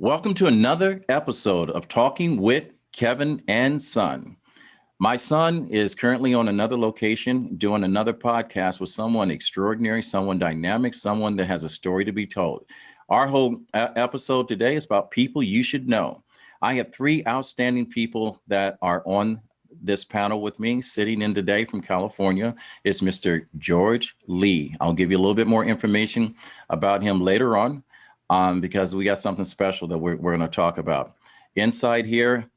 Welcome to another episode of Talking with Kevin and Son. My son is currently on another location doing another podcast with someone extraordinary, someone dynamic, someone that has a story to be told. Our whole episode today is about people you should know. I have three outstanding people that are on this panel with me. Sitting in today from California is Mr. George Lee. I'll give you a little bit more information about him later on. Because we got something special that we're going to talk about. Inside here,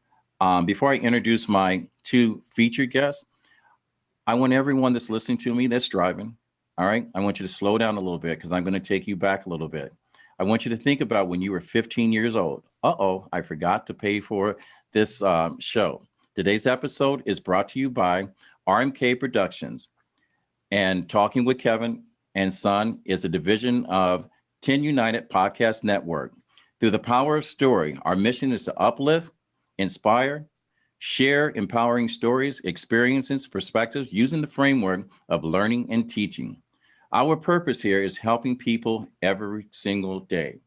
before I introduce my two featured guests, I want everyone that's listening to me that's driving, all right, I want you to slow down a little bit because I'm going to take you back a little bit. I want you to think about when you were 15 years old. Uh-oh, I forgot to pay for this show. Today's episode is brought to you by RMK Productions. And Talking with Kevin and Son is a division of 10 United Podcast Network. Through the power of story, our mission is to uplift, inspire, share empowering stories, experiences, perspectives using the framework of learning and teaching. Our purpose here is helping people every single day.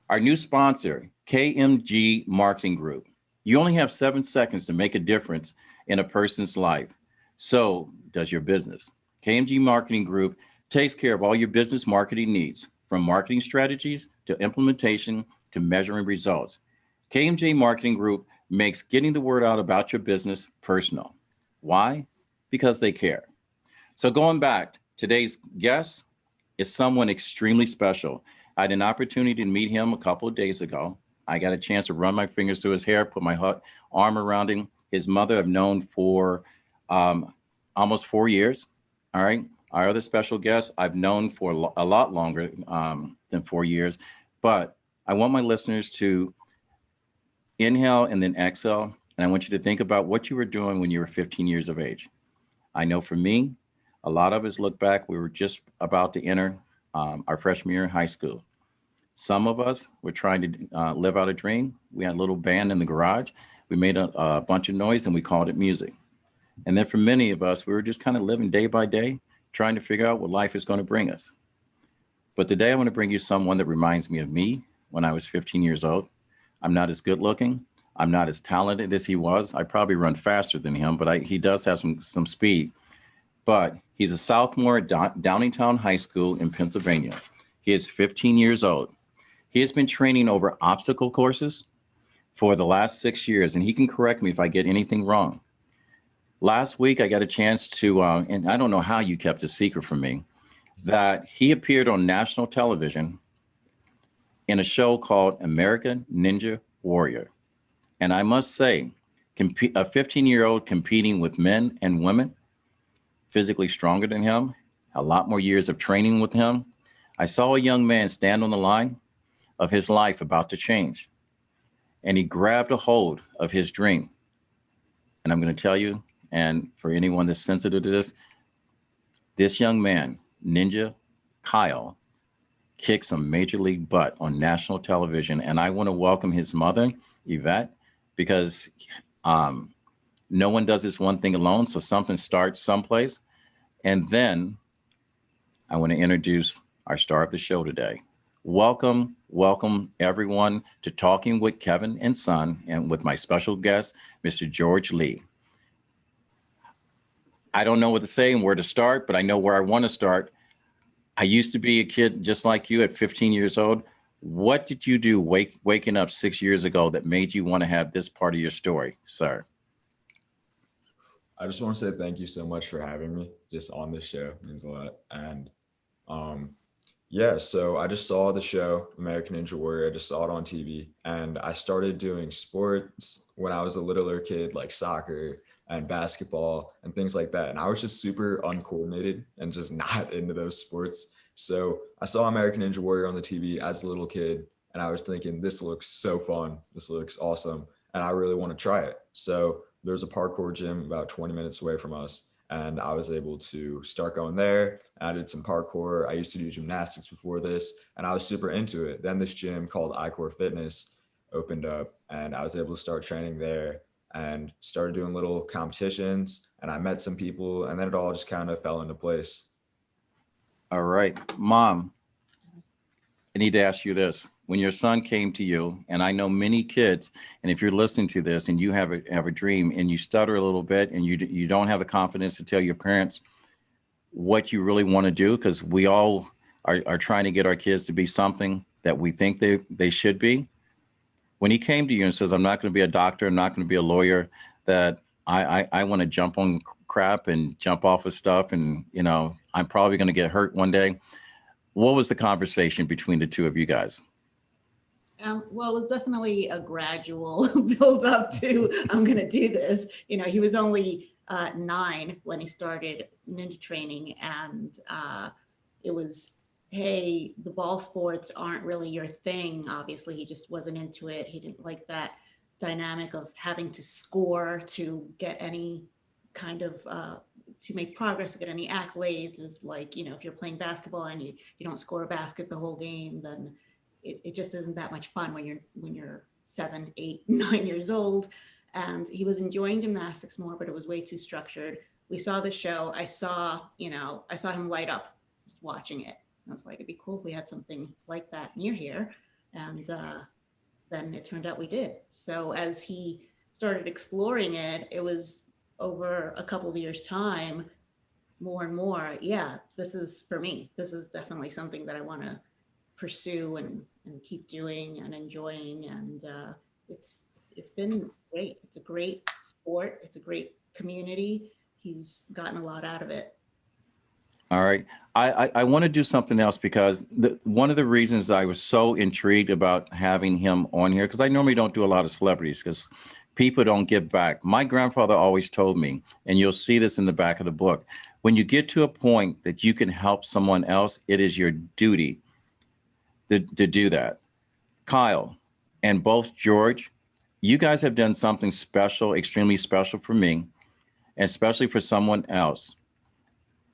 Our new sponsor, KMG Marketing Group. You only have 7 seconds to make a difference in a person's life. So does your business. KMG Marketing Group takes care of all your business marketing needs, from marketing strategies to implementation to measuring results. KMJ Marketing Group makes getting the word out about your business personal. Why? Because they care. So going back, today's guest is someone extremely special. I had an opportunity to meet him a couple of days ago. I got a chance to run my fingers through his hair, put my arm around him. His mother I've known for almost 4 years, all right? Our other special guest I've known for a lot longer than 4 years, but I want my listeners to inhale and then exhale, and I want you to think about what you were doing when you were 15 years of age. I know for me, a lot of us look back, we were just about to enter our freshman year in high school. Some of us were trying to live out a dream. We had a little band in the garage. We made a bunch of noise and we called it music. And then for many of us, we were just kind of living day by day, trying to figure out what life is going to bring us. But today I want to bring you someone that reminds me of me when I was 15 years old. I'm not as good looking. I'm not as talented as he was. I probably run faster than him, but he does have some speed. But he's a sophomore at Downingtown High School in Pennsylvania. He is 15 years old. He has been training over obstacle courses for the last 6 years, and he can correct me if I get anything wrong. Last week, I got a chance to, and I don't know how you kept a secret from me, that he appeared on national television in a show called American Ninja Warrior. And I must say, a 15-year-old competing with men and women, physically stronger than him, a lot more years of training with him. I saw a young man stand on the line of his life about to change. And he grabbed a hold of his dream. And I'm going to tell you, and for anyone that's sensitive to this young man, Ninja Kyle, kicked some major league butt on national television. And I want to welcome his mother, Ivette, because no one does this one thing alone. So something starts someplace. And then I want to introduce our star of the show today. Welcome everyone to Talking with Kevin and Son, and with my special guest, Mr. George Lee. I don't know what to say and where to start, but I know where I want to start. I used to be a kid just like you at 15 years old. What did you do waking up 6 years ago that made you want to have this part of your story, sir? I just want to say thank you so much for having me just on this show. It means a lot. And yeah, so I just saw the show American Ninja Warrior. I just saw it on TV, and I started doing sports when I was a littler kid, like soccer and basketball and things like that. And I was just super uncoordinated and just not into those sports. So I saw American Ninja Warrior on the TV as a little kid, and I was thinking, this looks so fun. This looks awesome. And I really want to try it. So there's a parkour gym about 20 minutes away from us. And I was able to start going there. I did some parkour. I used to do gymnastics before this, and I was super into it. Then this gym called iCore Fitness opened up, and I was able to start training there and started doing little competitions. And I met some people, and then it all just kind of fell into place. All right, Mom, I need to ask you this. when your son came to you, and I know many kids, and if you're listening to this and you have a dream and you stutter a little bit and you don't have the confidence to tell your parents what you really want to do, because we all are trying to get our kids to be something that we think they should be. When he came to you and says, I'm not going to be a doctor, I'm not going to be a lawyer, that I want to jump on crap and jump off of stuff, and I'm probably going to get hurt one day. What was the conversation between the two of you guys? Well, it was definitely a gradual build up to, I'm going to do this. He was only 9 when he started ninja training, and it was, hey, the ball sports aren't really your thing. Obviously, he just wasn't into it. He didn't like that dynamic of having to score to get any kind of to make progress, to get any accolades. It was like, if you're playing basketball and you don't score a basket the whole game, then it just isn't that much fun when you're 7, 8, 9 years old. And he was enjoying gymnastics more, but it was way too structured. We saw the show. I saw him light up just watching it. I was like, it'd be cool if we had something like that near here. And then it turned out we did. So as he started exploring it, it was over a couple of years' time, more and more, yeah, this is for me. This is definitely something that I want to pursue and keep doing and enjoying. And it's been great. It's a great sport. It's a great community. He's gotten a lot out of it. All right. I want to do something else, because one of the reasons I was so intrigued about having him on here, because I normally don't do a lot of celebrities because people don't give back. My grandfather always told me, and you'll see this in the back of the book, when you get to a point that you can help someone else, it is your duty to do that. Kyle and both George, you guys have done something special, extremely special for me, and especially for someone else.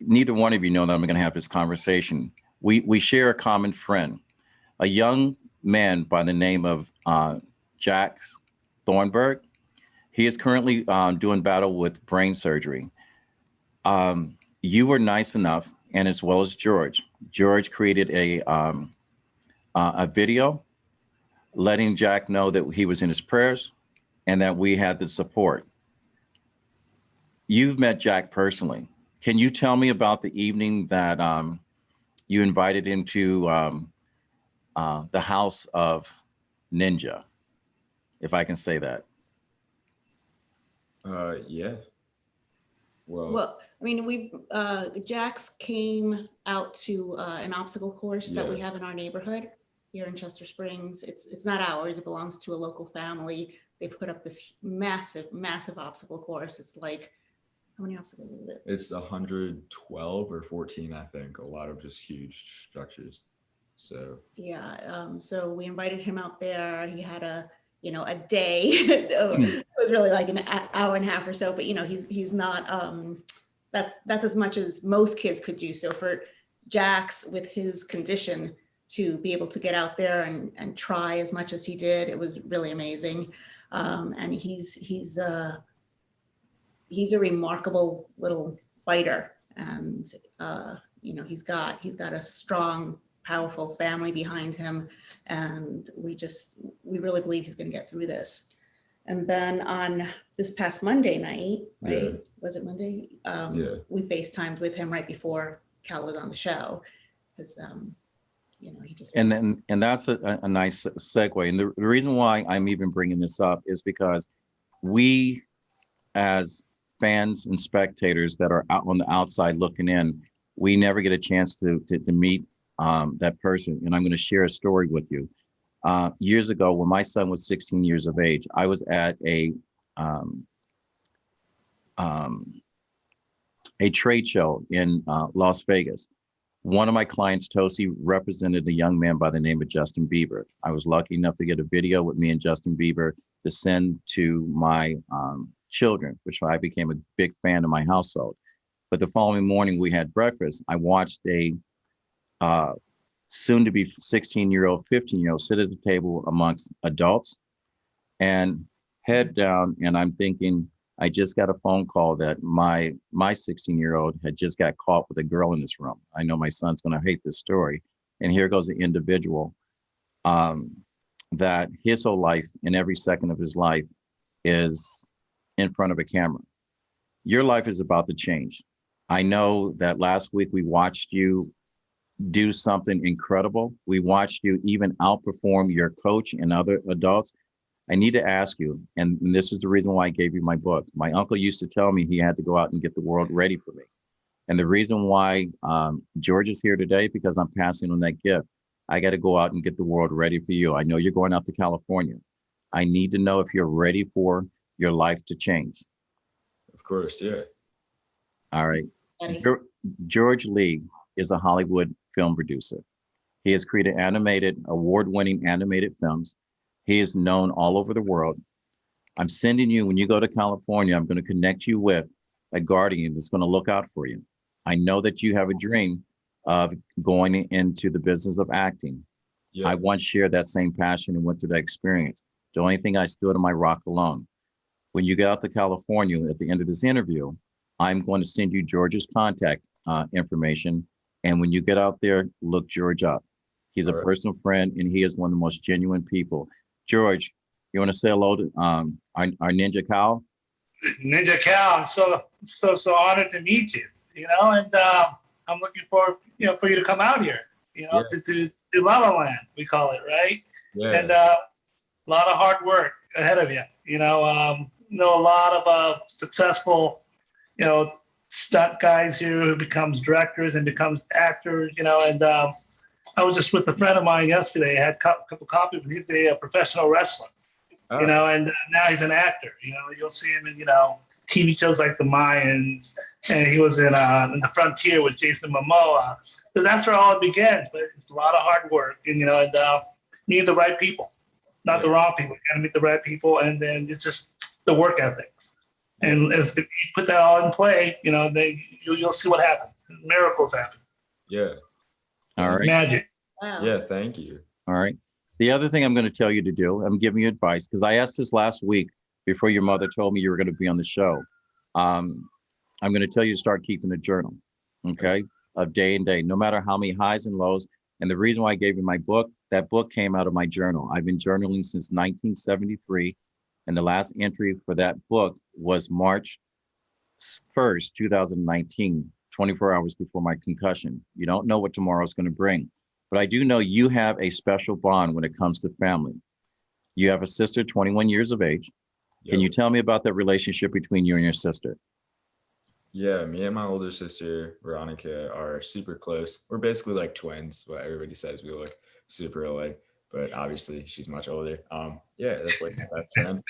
Neither one of you know that I'm going to have this conversation. We share a common friend, a young man by the name of Jack Thornburg. He is currently doing battle with brain surgery. You were nice enough, and as well as George. George created a video letting Jack know that he was in his prayers and that we had the support. You've met Jack personally. Can you tell me about the evening that you invited into the House of Ninja, if I can say that? Yeah. Well, I mean, Jax came out to an obstacle course that we have in our neighborhood here in Chester Springs. It's not ours. It belongs to a local family. They put up this massive, massive obstacle course. It's like, how many obstacles is it? It's 112 or 14, I think. A lot of just huge structures. So yeah. So we invited him out there. He had a day. It was really like an hour and a half or so. But he's not. That's as much as most kids could do. So for Jax, with his condition, to be able to get out there and try as much as he did, it was really amazing. And he's a remarkable little fighter, and he's got a strong, powerful family behind him, and we really believe he's going to get through this. And then on this past Monday night, right? Yeah. Was it Monday? Yeah. We FaceTimed with him right before Cal was on the show, because he just And that's a nice segue. And the reason why I'm even bringing this up is because we, as fans and spectators that are out on the outside looking in, we never get a chance to meet that person. And I'm going to share a story with you. Years ago, when my son was 16 years of age, I was at a trade show in Las Vegas. One of my clients, Tosi, represented a young man by the name of Justin Bieber. I was lucky enough to get a video with me and Justin Bieber to send to my children, which I became a big fan of my household. But the following morning we had breakfast. I watched a soon to be 16-year-old, 15-year-old sit at the table amongst adults and head down. And I'm thinking, I just got a phone call that my 16-year-old had just got caught with a girl in this room. I know my son's going to hate this story. And here goes the individual that his whole life and every second of his life is in front of a camera. Your life is about to change. I know that last week we watched you do something incredible. We watched you even outperform your coach and other adults. I need to ask you, and this is the reason why I gave you my book. My uncle used to tell me he had to go out and get the world ready for me. And the reason why George is here today, because I'm passing on that gift. I got to go out and get the world ready for you. I know you're going out to California. I need to know if you're ready for your life to change. Of course, yeah. All right. George Lee is a Hollywood film producer. He has created award-winning animated films. He is known all over the world. I'm sending you, when you go to California, I'm going to connect you with a guardian that's going to look out for you. I know that you have a dream of going into the business of acting. Yeah. I once shared that same passion and went through that experience. The only thing I stood on my rock alone. When you get out to California at the end of this interview, I'm going to send you George's contact information. And when you get out there, look George up. He's a personal friend, and he is one of the most genuine people. George, you want to say hello to our Ninja Cal? Ninja Cal, so honored to meet you. You know, and I'm looking forward, for you to come out here. To La La Land, we call it, right? Yeah. And a lot of hard work ahead of you. Know a lot of successful, stunt guys here who becomes directors and becomes actors. And I was just with a friend of mine yesterday. I had a couple coffee, but he's a professional wrestler. Oh. And now he's an actor. You'll see him in TV shows like The Mayans, and he was in The Frontier with Jason Momoa. So that's where all it began. But it's a lot of hard work, and you need the right people, not the wrong people. You got to meet the right people, and then it's just the work ethic. And as you put that all in play, you'll see what happens. Miracles happen. Yeah. All right. Magic. Wow. Yeah. Thank you. All right. The other thing I'm going to tell you to do, I'm giving you advice because I asked this last week before your mother told me you were going to be on the show. I'm going to tell you to start keeping a journal, okay, of day and day, no matter how many highs and lows. And the reason why I gave you my book, that book came out of my journal. I've been journaling since 1973. And the last entry for that book was March 1st, 2019, 24 hours before my concussion. You don't know what tomorrow's going to bring. But I do know you have a special bond when it comes to family. You have a sister, 21 years of age. Yep. Can you tell me about that relationship between you and your sister? Yeah, me and my older sister, Veronica, are super close. We're basically like twins, but everybody says we look super alike. But obviously, she's much older. Yeah, that's like my best friend.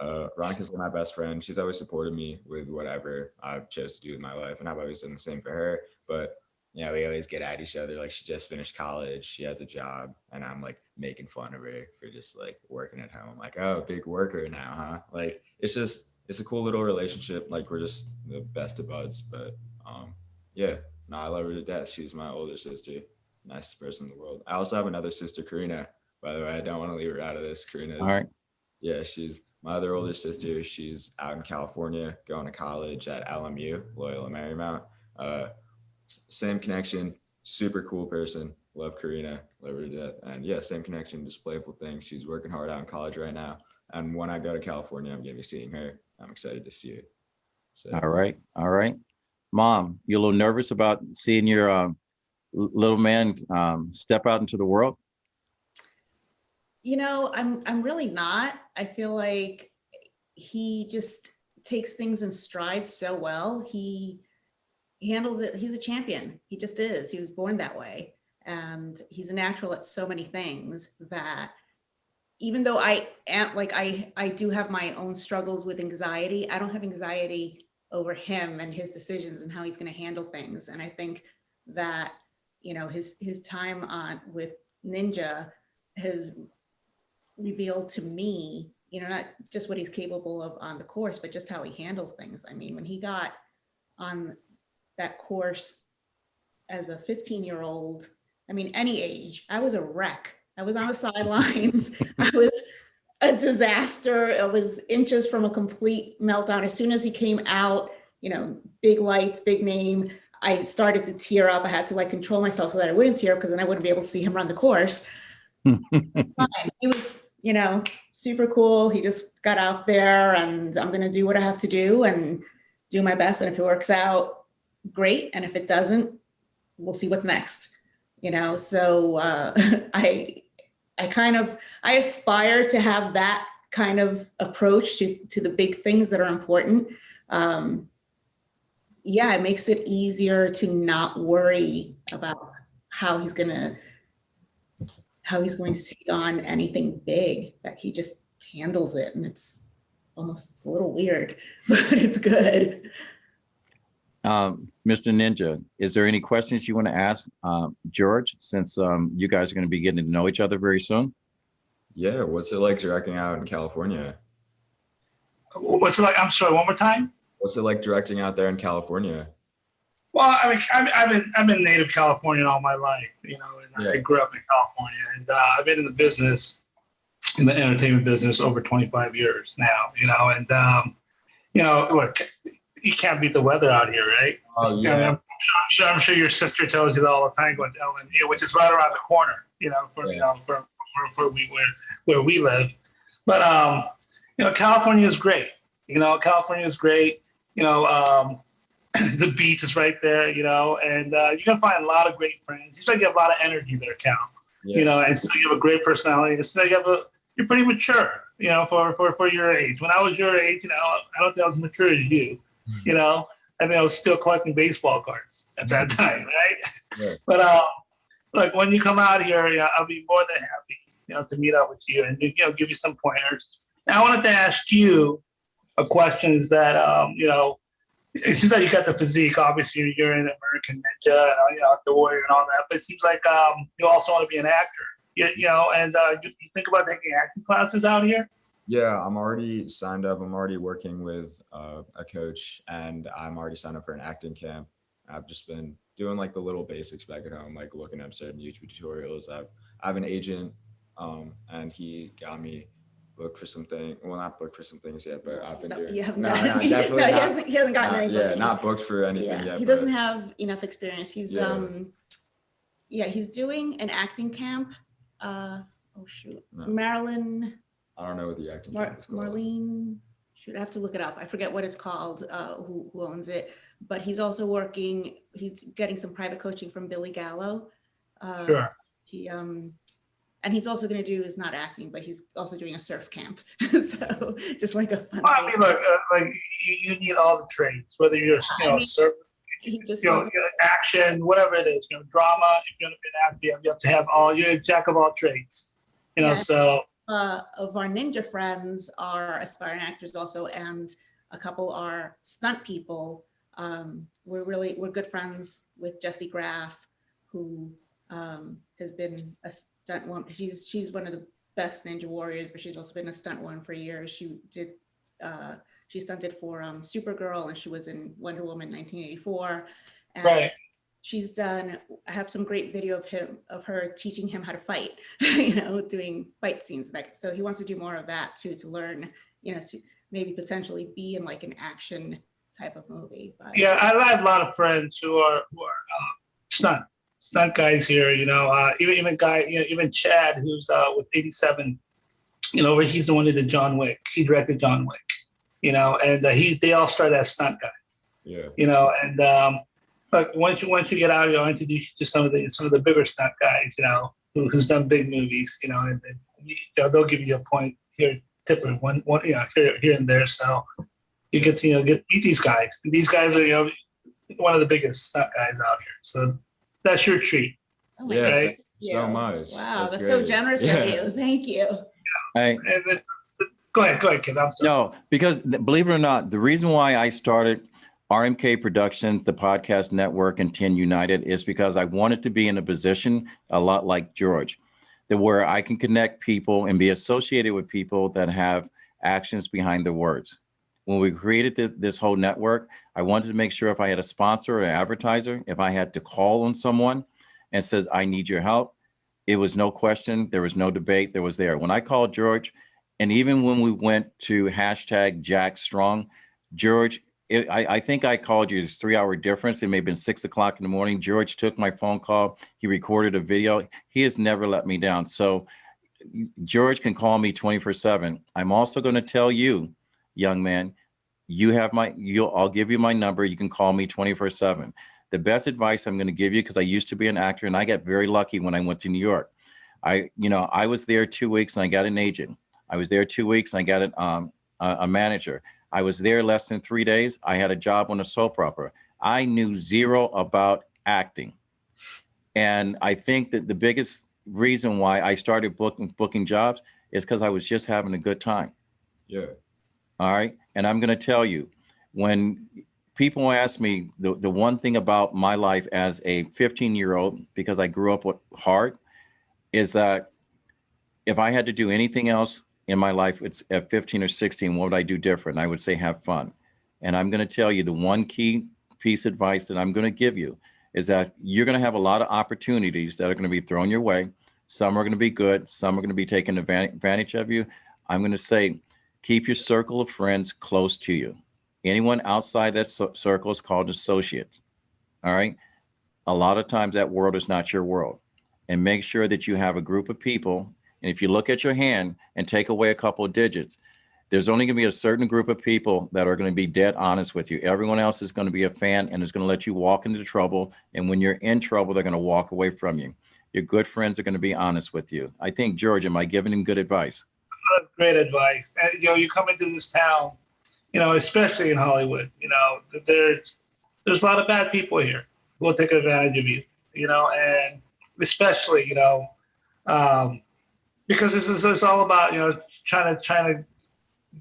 Veronica's like my best friend. She's always supported me with whatever I've chose to do in my life, and I've always done the same for her. But we always get at each other. Like, she just finished college, she has a job, and I'm like making fun of her for just like working at home. Like, oh, big worker now, huh? Like, it's a cool little relationship. Like, we're just the best of buds. But yeah, no, I love her to death. She's my older sister, nicest person in the world. I also have another sister, Karina. By the way, I don't want to leave her out of this. Karina's, all right. Yeah, she's my other older sister. She's out in California, going to college at LMU, Loyola Marymount. Same connection, super cool person. Love Karina, love her to death. And yeah, same connection, just playful thing. She's working hard out in college right now. And when I go to California, I'm going to be seeing her. I'm excited to see her. So. All right. Mom, you a little nervous about seeing your little man step out into the world? I'm really not. I feel like he just takes things in stride so well. He handles it. He's a champion. He just is. He was born that way. And he's a natural at so many things that even though I do have my own struggles with anxiety, I don't have anxiety over him and his decisions and how he's going to handle things. And I think that, his time on with Ninja has revealed to me, not just what he's capable of on the course, but just how he handles things. I mean, when he got on that course as a 15-year-old, I mean, any age, I was a wreck. I was on the sidelines. I was a disaster. I was inches from a complete meltdown. As soon as he came out, big lights, big name, I started to tear up. I had to like control myself so that I wouldn't tear up, because then I wouldn't be able to see him run the course. He was, you know, super cool. He just got out there, and I'm going to do what I have to do and do my best. And if it works out, great. And if it doesn't, we'll see what's next, you know? So I aspire to have that kind of approach to the big things that are important. Yeah, it makes it easier to not worry about how he's going to take on anything big, that he just handles it. And it's a little weird, but it's good. Mr. Ninja, is there any questions you want to ask George, since you guys are going to be getting to know each other very soon? Yeah, what's it like directing out in California? What's it like? I'm sorry, one more time? What's it like directing out there in California? Well, I mean, I've been native Californian all my life, you know, and I grew up in California, and I've been in the business, in the entertainment business, over 25 years now, you know, and you know, look, you can't beat the weather out here, right? Oh, yeah. I mean, I'm sure your sister tells you that all the time, going down, which is right around the corner, you know, where we live. But you know, California is great. You know, California is great. You know, the beach is right there. You know, and you can find a lot of great friends. You get a lot of energy there, Cal. Yeah. You know, and so you have a great personality. And so you're pretty mature. You know, for your age. When I was your age, you know, I don't think I was mature as you. You know, I mean, I was still collecting baseball cards at that time, right? Yeah. But like when you come out here, you know, I'll be more than happy, you know, to meet up with you and, you know, give you some pointers. Now, I wanted to ask you a question that, you know, it seems like you got the physique. Obviously, you're an American Ninja, and, you know, the Warrior and all that. But it seems like you also want to be an actor, you know, and you think about taking acting classes out here? Yeah, I'm already signed up. I'm already working with a coach, and I'm already signed up for an acting camp. I've just been doing like the little basics back at home, like looking up certain YouTube tutorials. I have an agent, and he got me booked for some things. Well, not booked for some things yet, but I've been doing. You haven't gotten. He hasn't gotten any bookings. Yeah, not booked for anything yet. He doesn't have enough experience. He's he's doing an acting camp. Marilyn. I don't know what the acting camp is called. Marlene. Shoot, I have to look it up. I forget what it's called. Who owns it? But he's also working. He's getting some private coaching from Billy Gallo. Sure. And he's also going to do, is not acting, but he's also doing a surf camp. So just like a fun. I mean, look, like you need all the trades, whether you're, you know, surf, you know, action, whatever it is, you know, drama. If you're going to be an actor, you have to have you're a jack of all trades, you know. So of our ninja friends are aspiring actors also, and a couple are stunt people. We're good friends with Jessie Graff, who has been a stunt woman. She's one of the best ninja warriors, but she's also been a stunt woman for years. She stunted for Supergirl, and she was in Wonder Woman 1984. And right. I have some great video of her teaching him how to fight, you know, doing fight scenes. So he wants to do more of that too, to learn, you know, to maybe potentially be in like an action type of movie. But yeah, I have a lot of friends who are stunt guys here, you know, even Chad, who's with 87, you know, where he's the one who did John Wick. He directed John Wick, you know, and they all started as stunt guys. Yeah. You know, and but once you get out, you'll introduce you to some of the bigger stunt guys, you know, who's done big movies, you know, and you know, they'll give you a point here, tipper one, you know, here and there. So you get to, you know, meet these guys. And these guys are, you know, one of the biggest stunt guys out here. So that's your treat. Oh my right? So much. Wow, that's so generous of you. Thank you. Hey. Go ahead, kid. I'm sorry. No, because believe it or not, the reason why I started RMK Productions, the podcast network, and 10 United is because I wanted to be in a position a lot like George, that where I can connect people and be associated with people that have actions behind their words. When we created this whole network, I wanted to make sure if I had a sponsor or an advertiser, if I had to call on someone and says, I need your help, it was no question. There was no debate. There was there. When I called George, and even when we went to #JackStrong, George I think I called you. It's 3 hour difference. It may have been 6 o'clock in the morning. George took my phone call. He recorded a video. He has never let me down. So George can call me 24/7. I'm also going to tell you, young man, I'll give you my number. You can call me 24/7. The best advice I'm going to give you, because I used to be an actor and I got very lucky when I went to New York. I was there 2 weeks and I got an agent. I was there 2 weeks and I got a manager. I was there less than 3 days. I had a job on a soap opera. I knew zero about acting. And I think that the biggest reason why I started booking jobs is because I was just having a good time. Yeah. All right. And I'm going to tell you, when people ask me the one thing about my life as a 15-year-old, because I grew up with hard, is that if I had to do anything else in my life, it's at 15 or 16, what would I do different? I would say have fun. And I'm going to tell you the one key piece of advice that I'm going to give you is that you're going to have a lot of opportunities that are going to be thrown your way. Some are going to be good. Some are going to be taking advantage of you. I'm going to say, keep your circle of friends close to you. Anyone outside that circle is called associates. All right. A lot of times that world is not your world. And make sure that you have a group of people. And if you look at your hand and take away a couple of digits, there's only going to be a certain group of people that are going to be dead honest with you. Everyone else is going to be a fan and is going to let you walk into trouble. And when you're in trouble, they're going to walk away from you. Your good friends are going to be honest with you. I think, George, am I giving him good advice? Great advice. And, you come into this town, especially in Hollywood, there's a lot of bad people here who will take advantage of you, and especially, because it's all about, trying to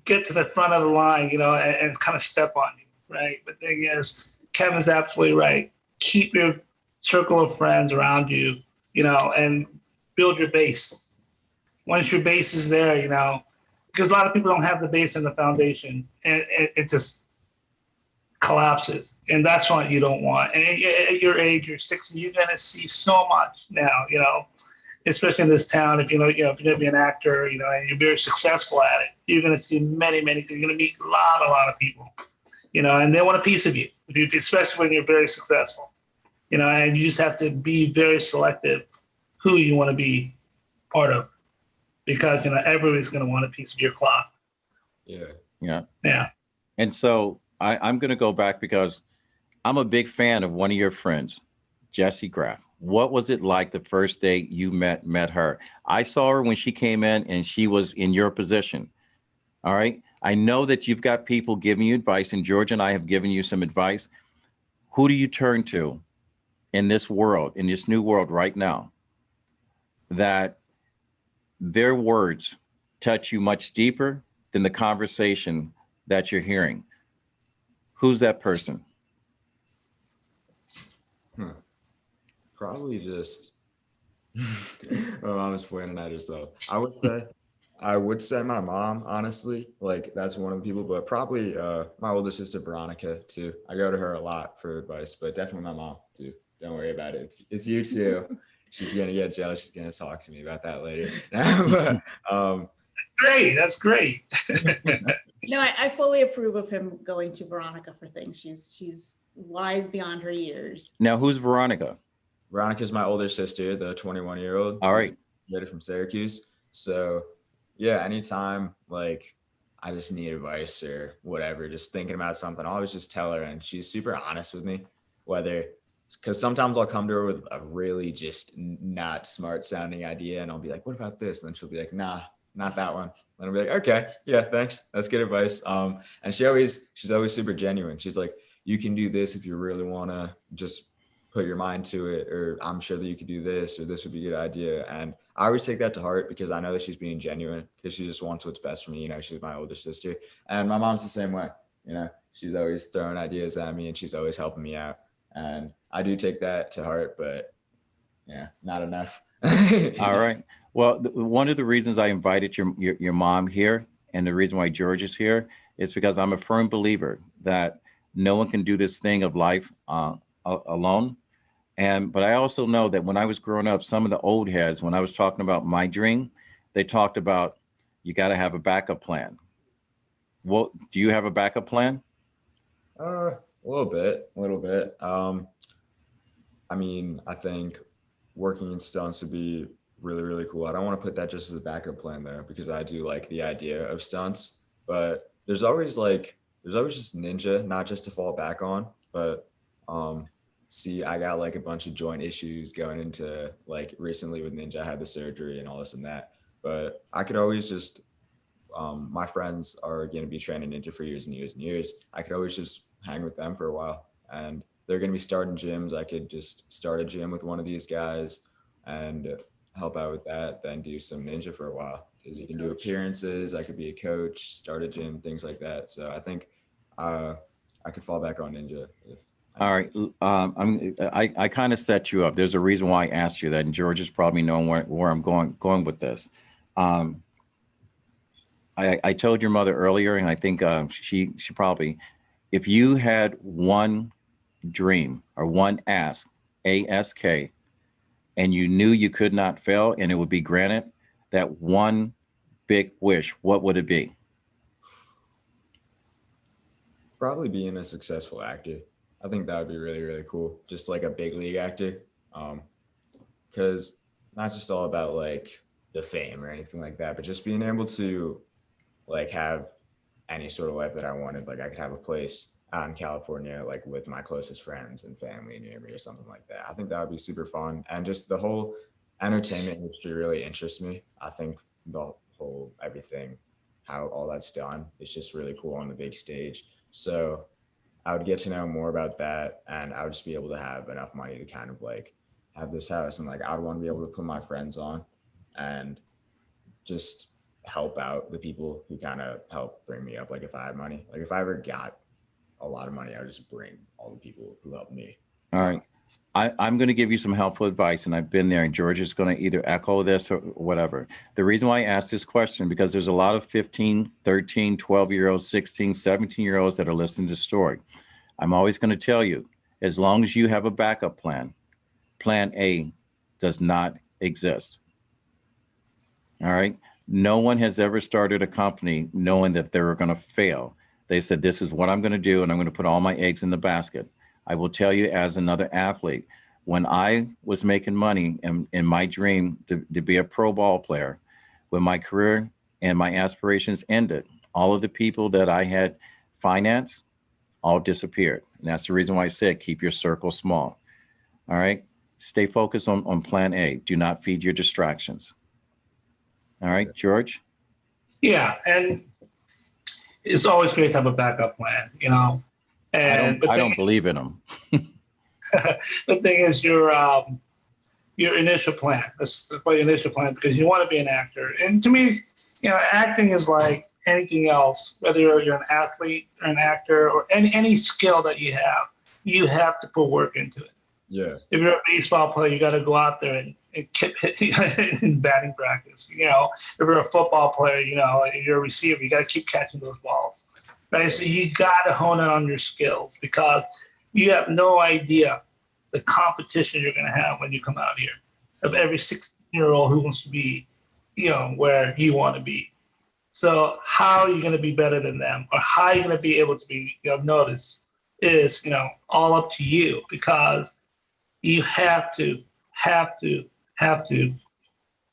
get to the front of the line, and kind of step on you, right? The thing is, Kevin's absolutely right. Keep your circle of friends around you, and build your base. Once your base is there, because a lot of people don't have the base and the foundation, and it just collapses. And that's what you don't want. And at your age, you're 60, you're going to see so much now, especially in this town. If if you're going to be an actor, and you're very successful at it, you're going to see many things. You're going to meet a lot of people, and they want a piece of you, especially when you're very successful, and you just have to be very selective who you want to be part of, because everybody's going to want a piece of your cloth. Yeah. And so I'm going to go back because I'm a big fan of one of your friends, Jessie Graff. What was it like the first day you met her? I saw her when she came in and she was in your position. All right. I know that you've got people giving you advice, and George and I have given you some advice. Who do you turn to in this world, in this new world right now, that their words touch you much deeper than the conversation that you're hearing? Who's that person? Probably just my mom is pointing at herself. I would say my mom, honestly. Like, that's one of the people, but probably my older sister Veronica too. I go to her a lot for advice, but definitely my mom too. Don't worry about it. It's you too. She's gonna get jealous. She's gonna talk to me about that later. But, that's great. No, I fully approve of him going to Veronica for things. She's wise beyond her years. Now, who's Veronica? Veronica's my older sister, the 21-year-old. All right. Lady from Syracuse. So yeah, anytime like I just need advice or whatever, just thinking about something, I'll always just tell her, and she's super honest with me. Because sometimes I'll come to her with a really just not smart sounding idea, and I'll be like, what about this? And then she'll be like, nah, not that one. And I'll be like, okay, yeah, thanks. That's good advice. And she's always super genuine. She's like, you can do this if you really want to just put your mind to it, or I'm sure that you could do this, or this would be a good idea. And I always take that to heart, because I know that she's being genuine, because she just wants what's best for me. She's my older sister, and my mom's the same way. She's always throwing ideas at me, and she's always helping me out. And I do take that to heart, but yeah, not enough. All right. Well, one of the reasons I invited your mom here, and the reason why George is here, is because I'm a firm believer that no one can do this thing of life alone. But I also know that when I was growing up, some of the old heads, when I was talking about my dream, they talked about, you got to have a backup plan. Well, do you have a backup plan? A little bit. I mean, I think working in stunts would be really, really cool. I don't want to put that just as a backup plan though, because I do like the idea of stunts. But there's always just ninja, not just to fall back on, but um, see, I got like a bunch of joint issues going into like recently with ninja. I had the surgery and all this and that. But I could always just my friends are going to be training ninja for years and years and years. I could always just hang with them for a while, and they're going to be starting gyms. I could just start a gym with one of these guys and help out with that, then do some ninja for a while because you can do appearances. I could be a coach, start a gym, things like that. So I think I could fall back on ninja. All right. I kind of set you up. There's a reason why I asked you that, and George is probably knowing where I'm going with this. I told your mother earlier, and I think she probably, if you had one dream or one ask, ASK, and you knew you could not fail and it would be granted, that one big wish, what would it be? Probably being a successful actor. I think that would be really, really cool. Just like a big league actor. Because not just all about like the fame or anything like that, but just being able to like have any sort of life that I wanted. Like I could have a place out in California, like with my closest friends and family near me or something like that. I think that would be super fun. And just the whole entertainment industry really interests me. I think the whole everything, how all that's done, it's just really cool on the big stage. So I would get to know more about that, and I would just be able to have enough money to kind of like have this house, and like I would want to be able to put my friends on and just help out the people who kind of help bring me up. Like if I had money, like if I ever got a lot of money, I would just bring all the people who helped me. All right. I'm going to give you some helpful advice, and I've been there, and George is going to either echo this or whatever. The reason why I asked this question, because there's a lot of 15, 13, 12-year-olds, 16, 17-year-olds that are listening to the story. I'm always going to tell you, as long as you have a backup plan, plan A does not exist. All right. No one has ever started a company knowing that they were going to fail. They said, this is what I'm going to do, and I'm going to put all my eggs in the basket. I will tell you, as another athlete, when I was making money in my dream to be a pro ball player, when my career and my aspirations ended, all of the people that I had financed all disappeared. And that's the reason why I said, keep your circle small. All right. Stay focused on plan A. Do not feed your distractions. All right, George? Yeah. And it's always great to have a backup plan, you know. And I don't believe in them. The thing is, your initial plan. That's your initial plan, because you want to be an actor. And to me, you know, acting is like anything else. Whether you're an athlete or an actor or any skill that you have to put work into it. Yeah. If you're a baseball player, you got to go out there and keep in batting practice. You know, if you're a football player, you know, if you're a receiver, you got to keep catching those balls. Right? So you got to hone in on your skills, because you have no idea the competition you're going to have when you come out here of every 16-year-old who wants to be, you know, where you want to be. So how are you going to be better than them, or how are you going to be able to be, you know, noticed is, you know, all up to you, because you have to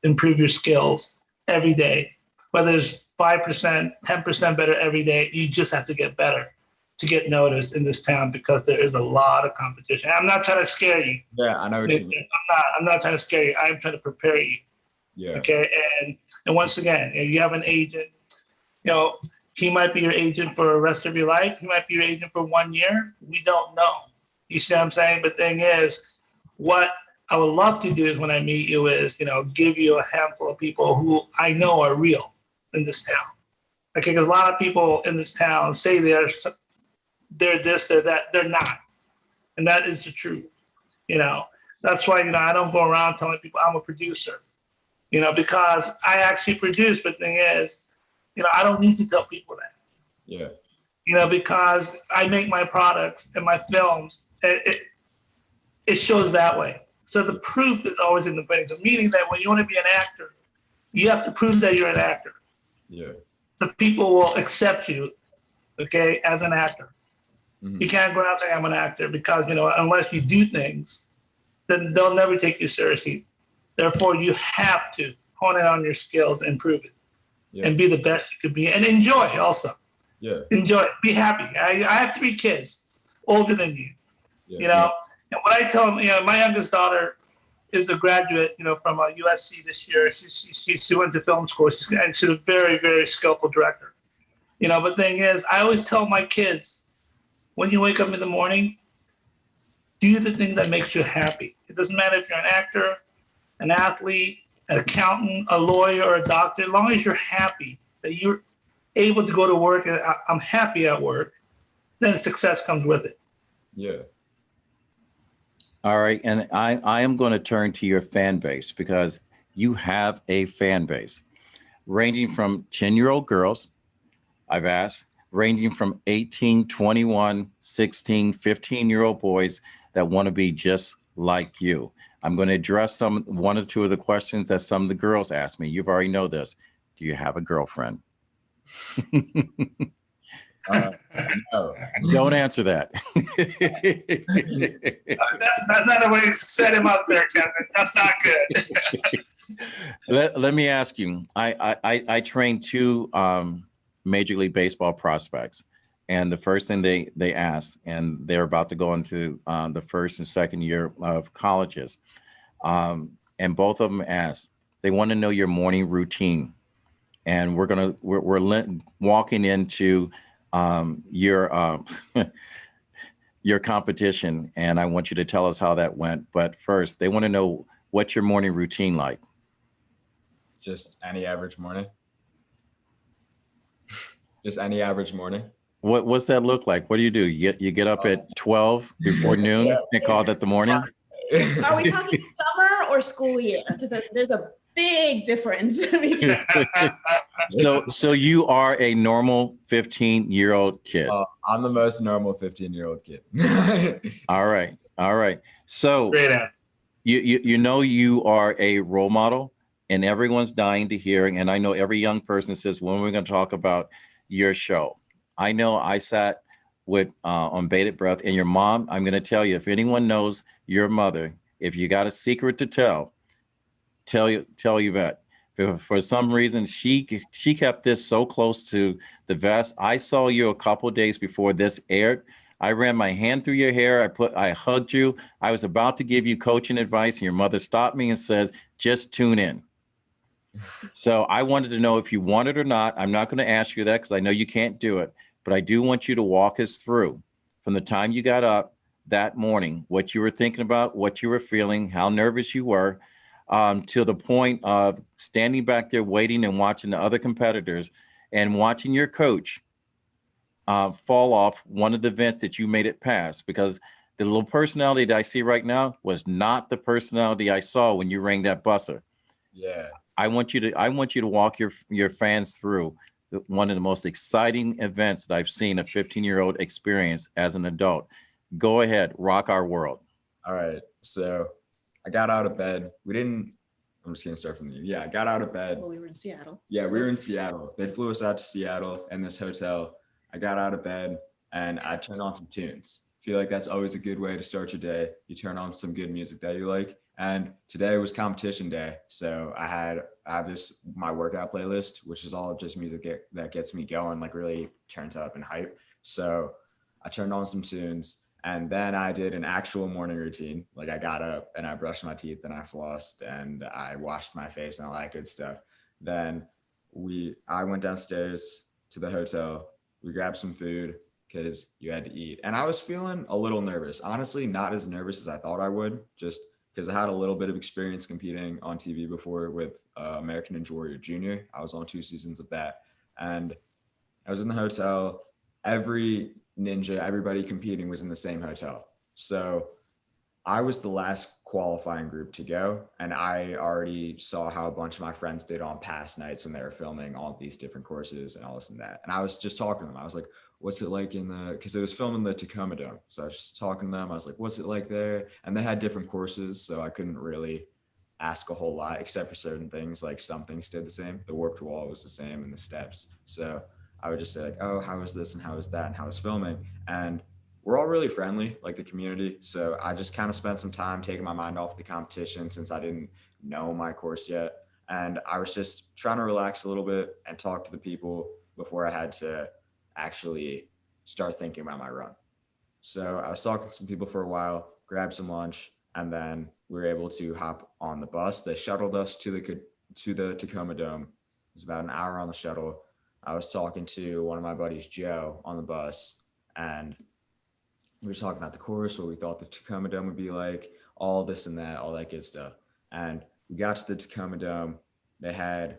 improve your skills every day. Whether it's 5%, 10% better every day, you just have to get better to get noticed in this town, because there is a lot of competition. I'm not trying to scare you. Yeah, I know what you mean. I'm not trying to scare you. I'm trying to prepare you. Yeah. Okay. And once again, you have an agent, you know, he might be your agent for the rest of your life. He might be your agent for 1 year. We don't know. You see what I'm saying? But the thing is, what I would love to do is, when I meet you, is, you know, give you a handful of people who I know are real in this town. Okay, because a lot of people in this town say they're this, they're that, they're not. And that is the truth. You know, that's why, you know, I don't go around telling people I'm a producer, you know, because I actually produce. But the thing is, you know, I don't need to tell people that. Yeah. You know, because I make my products and my films, it shows that way. So the proof is always in the pudding. So meaning that when you want to be an actor, you have to prove that you're an actor. Yeah. The people will accept you, okay, as an actor. You can't go out saying I'm an actor because, you know, unless you do things, then they'll never take you seriously. Therefore, you have to hone in on your skills and improve it and be the best you could be and enjoy also. Enjoy it. Be happy. I have 3 kids older than you, you know, and what I tell them, you know, my youngest daughter is a graduate, you know, from USC this year. She went to film school. She's a very, very skillful director, you know, but the thing is, I always tell my kids, when you wake up in the morning, do the thing that makes you happy. It doesn't matter if you're an actor, an athlete, an accountant, a lawyer, or a doctor. As long as you're happy, that you're able to go to work and I'm happy at work, then success comes with it. Yeah. All right. And I am going to turn to your fan base because you have a fan base ranging from 10-year-old girls, I've asked, ranging from 18, 21, 16, 15-year-old boys that want to be just like you. I'm going to address one or two of the questions that some of the girls asked me. You've already know this. Do you have a girlfriend? No. Don't answer that. That's not the way to set him up there, Kevin. That's not good. Let me ask you. I trained 2 Major League Baseball prospects, and the first thing they asked, and they're about to go into the first and second year of colleges, and both of them asked, they want to know your morning routine, and we're walking into your your competition, and I want you to tell us how that went. But first, they want to know what's your morning routine like. Just any average morning. Just any average morning. What's that look like? What do? You get up at 12 before noon and call that the morning? Are we talking summer or school year? Because there's a big difference. So you are a normal 15-year-old kid. I'm the most normal 15-year-old kid. All right. So you know you are a role model, and everyone's dying to hear. And I know every young person says, when we're going to talk about your show. I know I sat with on bated breath, and your mom, I'm going to tell you, if anyone knows your mother, if you got a secret to tell Ivette. For some reason, she kept this so close to the vest. I saw you a couple of days before this aired. I ran my hand through your hair. I hugged you. I was about to give you coaching advice, and your mother stopped me and says, just tune in. So I wanted to know if you want it or not. I'm not going to ask you that because I know you can't do it, but I do want you to walk us through from the time you got up that morning, what you were thinking about, what you were feeling, how nervous you were, to the point of standing back there waiting and watching the other competitors and watching your coach fall off one of the events that you made it past, because the little personality that I see right now was not the personality I saw when you rang that buzzer. Yeah. I want you to walk your fans through one of the most exciting events that I've seen a 15-year-old experience as an adult. Go ahead, rock our world. All right. So I got out of bed. I'm just going to start from you. Yeah, I got out of bed. Well, we were in Seattle. Yeah, we were in Seattle. They flew us out to Seattle in this hotel. I got out of bed and I turned on some tunes. I feel like that's always a good way to start your day. You turn on some good music that you like. And today was competition day. So I have my workout playlist, which is all just music that gets me going, like really turns up and hype. So I turned on some tunes, and then I did an actual morning routine. Like I got up and I brushed my teeth and I flossed and I washed my face and all that good stuff. Then I went downstairs to the hotel. We grabbed some food because you had to eat. And I was feeling a little nervous. Honestly, not as nervous as I thought I would, just because I had a little bit of experience competing on TV before with American Ninja Warrior Jr. I was on 2 seasons of that. And I was in the hotel. Everybody competing was in the same hotel. So I was the last qualifying group to go. And I already saw how a bunch of my friends did on past nights when they were filming all these different courses and all this and that. And I was just talking to them. I was like, what's it like because it was filmed in the Tacoma Dome. So I was just talking to them. I was like, what's it like there? And they had different courses. So I couldn't really ask a whole lot except for certain things. Like some things stayed the same. The warped wall was the same and the steps. So I would just say like, oh, how is this and how is that and how is filming? And we're all really friendly, like the community. So I just kind of spent some time taking my mind off the competition since I didn't know my course yet. And I was just trying to relax a little bit and talk to the people before I had to actually start thinking about my run. So I was talking to some people for a while, grabbed some lunch, and then we were able to hop on the bus that shuttled us to the Tacoma Dome. It was about an hour on the shuttle. I was talking to one of my buddies, Joe, on the bus, and we were talking about the course, what we thought the Tacoma Dome would be like, all this and that, all that good stuff. And we got to the Tacoma Dome. They had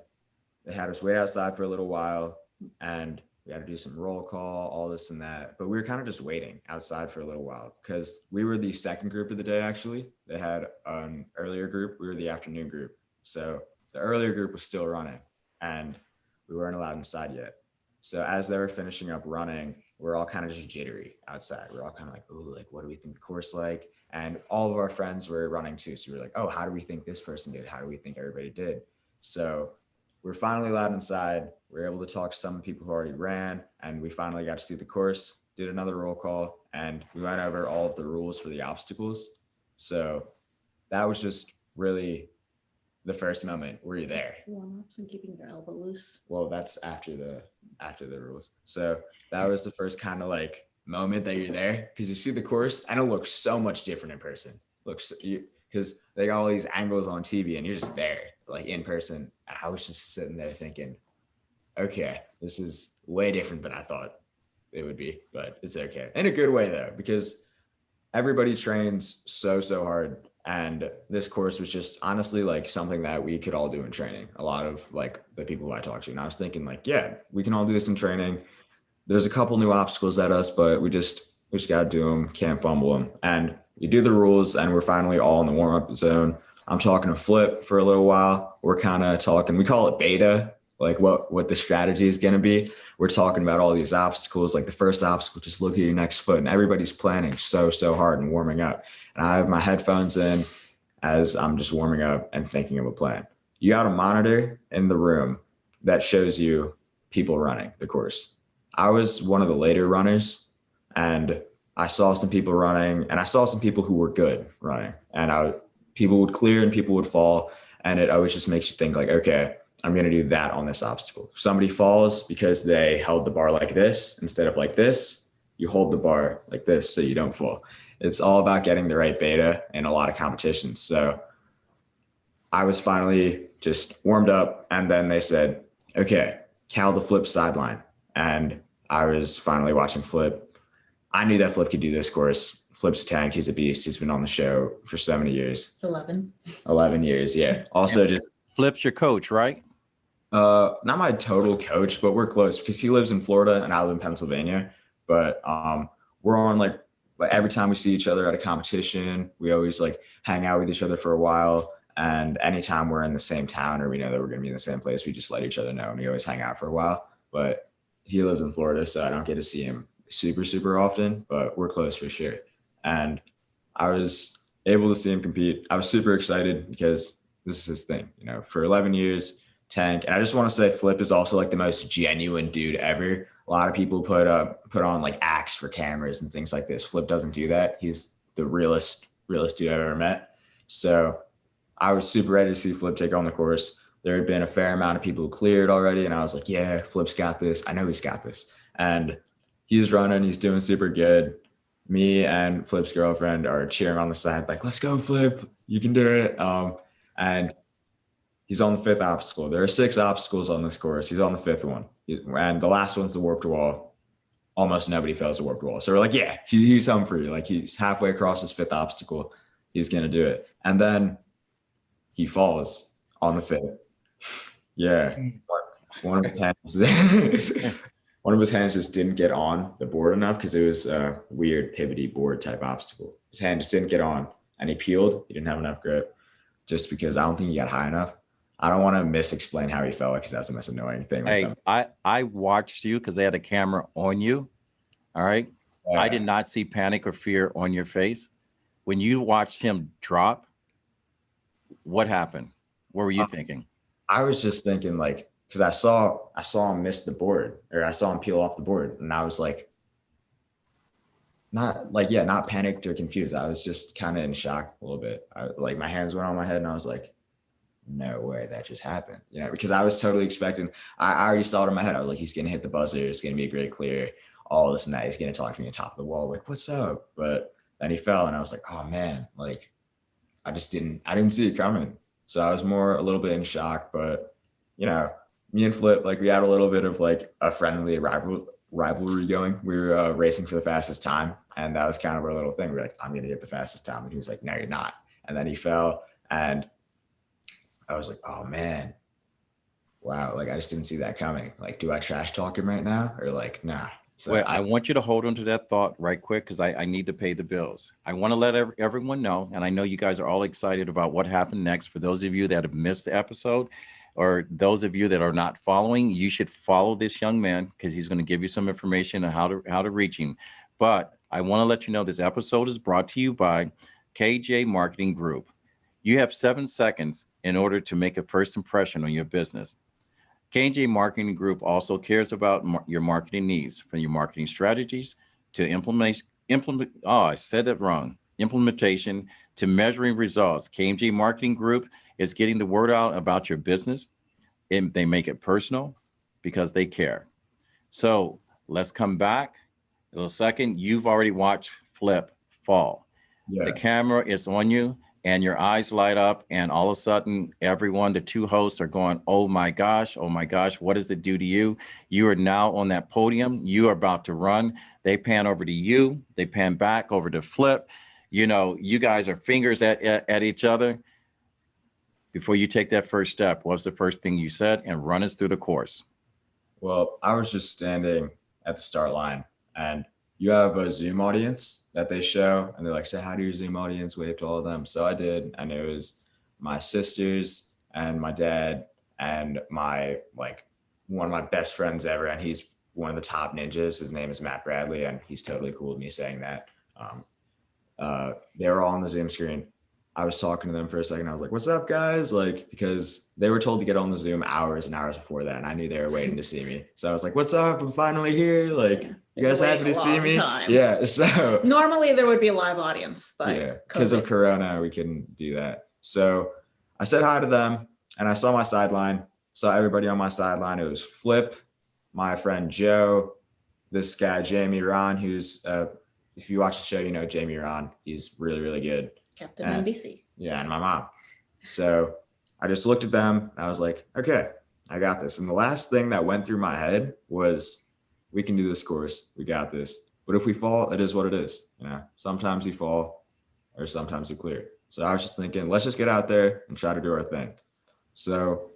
us wait outside for a little while, and we had to do some roll call, all this and that. But we were kind of just waiting outside for a little while because we were the second group of the day, actually. They had an earlier group. We were the afternoon group. So the earlier group was still running, and we weren't allowed inside yet. So as they were finishing up running, we're all kind of just jittery outside. We're all kind of like, oh, like, what do we think the course like? And all of our friends were running too. So we were like, oh, how do we think this person did? How do we think everybody did? So we're finally allowed inside. We were able to talk to some people who already ran, and we finally got to do the course, did another roll call, and we went over all of the rules for the obstacles. So that was just really the first moment where you're there. Warm-ups and keeping your elbow loose. Well, that's after the rules. So that was the first kind of like moment that you're there, because you see the course and it looks so much different in person. Because they got all these angles on TV and you're just there, like in person. And I was just sitting there thinking, okay, this is way different than I thought it would be, but it's okay. In a good way though, because everybody trains so hard. And this course was just honestly like something that we could all do in training. A lot of like the people who I talked to, and I was thinking like, yeah, we can all do this in training. There's a couple new obstacles at us, but we just got to do them, can't fumble them. And you do the rules, and we're finally all in the warm-up zone. I'm talking to Flip for a little while. We're kind of talking, we call it beta, like what the strategy is going to be. We're talking about all these obstacles. Like the first obstacle, just look at your next foot, and everybody's planning so hard and warming up. And I have my headphones in as I'm just warming up and thinking of a plan. You got a monitor in the room that shows you people running the course. I was one of the later runners, and I saw some people running, and I saw some people who were good running, and people would clear and people would fall. And it always just makes you think like, okay, I'm going to do that on this obstacle. If somebody falls because they held the bar like this instead of like this, you hold the bar like this so you don't fall. It's all about getting the right beta in a lot of competitions. So I was finally just warmed up, and then they said, okay, Cal to Flip sideline. And I was finally watching Flip. I knew that Flip could do this course. Flip's a tank. He's a beast. He's been on the show for so many years. 11 years. Yeah. Also just Flip's your coach, right? Not my total coach, but we're close because he lives in Florida and I live in Pennsylvania. But we're on like every time we see each other at a competition, we always like hang out with each other for a while. And anytime we're in the same town or we know that we're going to be in the same place, we just let each other know, and we always hang out for a while. But he lives in Florida, so I don't get to see him super often, but we're close for sure. And I was able to see him compete. I was super excited because this is his thing, you know, for 11 years, tank. And I just want to say Flip is also like the most genuine dude ever. A lot of people put on like acts for cameras and things like this. Flip doesn't do that. He's the realest dude I've ever met. So I was super ready to see Flip take on the course. There had been a fair amount of people who cleared already, and I was like, yeah, Flip's got this. I know he's got this. And he's running. He's doing super good. Me and Flip's girlfriend are cheering on the side, like, let's go, Flip. You can do it. And he's on the 5th obstacle. There are 6 obstacles on this course. He's on the 5th one. And the last one's the warped wall. Almost nobody fails the warped wall. So we're like, yeah, he's home free. Like he's halfway across his 5th obstacle. He's going to do it. And then he falls on the 5th. Yeah. One of his hands just didn't get on the board enough because it was a weird pivoty board type obstacle. His hand just didn't get on, and he peeled. He didn't have enough grip just because I don't think he got high enough. I don't want to misexplain how he fell because that's the most annoying thing. Hey, I watched you because they had a camera on you. All right. I did not see panic or fear on your face. When you watched him drop, what happened? What were you thinking? I was just thinking like, because I saw him miss the board, or I saw him peel off the board, and I was like, not panicked or confused. I was just kind of in shock a little bit. Like my hands went on my head and I was like, no way that just happened, because I was totally expecting, I already saw it in my head. I was like, he's going to hit the buzzer. It's going to be a great clear, all this and that. He's going to talk to me on top of the wall. Like, what's up? But then he fell and I was like, oh man, like I didn't see it coming. So I was a little bit in shock, but me and Flip, like we had a little bit of like a friendly rivalry going. We were racing for the fastest time. And that was kind of our little thing. We were like, I'm going to get the fastest time. And he was like, no, you're not. And then he fell and I was like, oh man, wow. Like I just didn't see that coming. Like, do I trash talk him right now or like, nah? So Well, I want you to hold on to that thought right quick because I need to pay the bills. I want to let everyone know, and I know you guys are all excited about what happened next. For those of you that have missed the episode, or those of you that are not following, you should follow this young man because he's going to give you some information on how to reach him. But I want to let you know this episode is brought to you by KJ Marketing Group. You have 7 seconds in order to make a first impression on your business. KJ Marketing Group also cares about your marketing needs, from your marketing strategies to implementation to measuring results. KJ Marketing Group is getting the word out about your business. And they make it personal because they care. So let's come back in a second. You've already watched Flip fall. Yeah. The camera is on you and your eyes light up, and all of a sudden, the 2 hosts are going, oh my gosh, what does it do to you? You are now on that podium. You are about to run. They pan over to you. They pan back over to Flip. You guys are fingers at each other. Before you take that first step, what's the first thing you said? And run us through the course. Well, I was just standing at the start line, and you have a Zoom audience that they show, and they're like, say hi to your Zoom audience, wave to all of them. So I did, and it was my sisters and my dad and one of my best friends ever, and he's one of the top ninjas. His name is Matt Bradley, and he's totally cool with me saying that. They were all on the Zoom screen. I was talking to them for a second. I was like, what's up, guys? Like, because they were told to get on the Zoom hours and hours before that, and I knew they were waiting to see me. So I was like, what's up? I'm finally here. Like, you guys happy to see me? Time. Yeah. So normally there would be a live audience, but yeah, because of Corona, we couldn't do that. So I said hi to them, and I saw my sideline. Saw everybody on my sideline. It was Flip, my friend Joe, this guy Jamie Ron, who's if you watch the show, you know Jamie Ron. He's really, really good. Captain NBC. Yeah, and my mom. So I just looked at them and I was like, okay, I got this. And the last thing that went through my head was, we can do this course. We got this. But if we fall, it is what it is. Sometimes we fall or sometimes we clear. So I was just thinking, let's just get out there and try to do our thing. So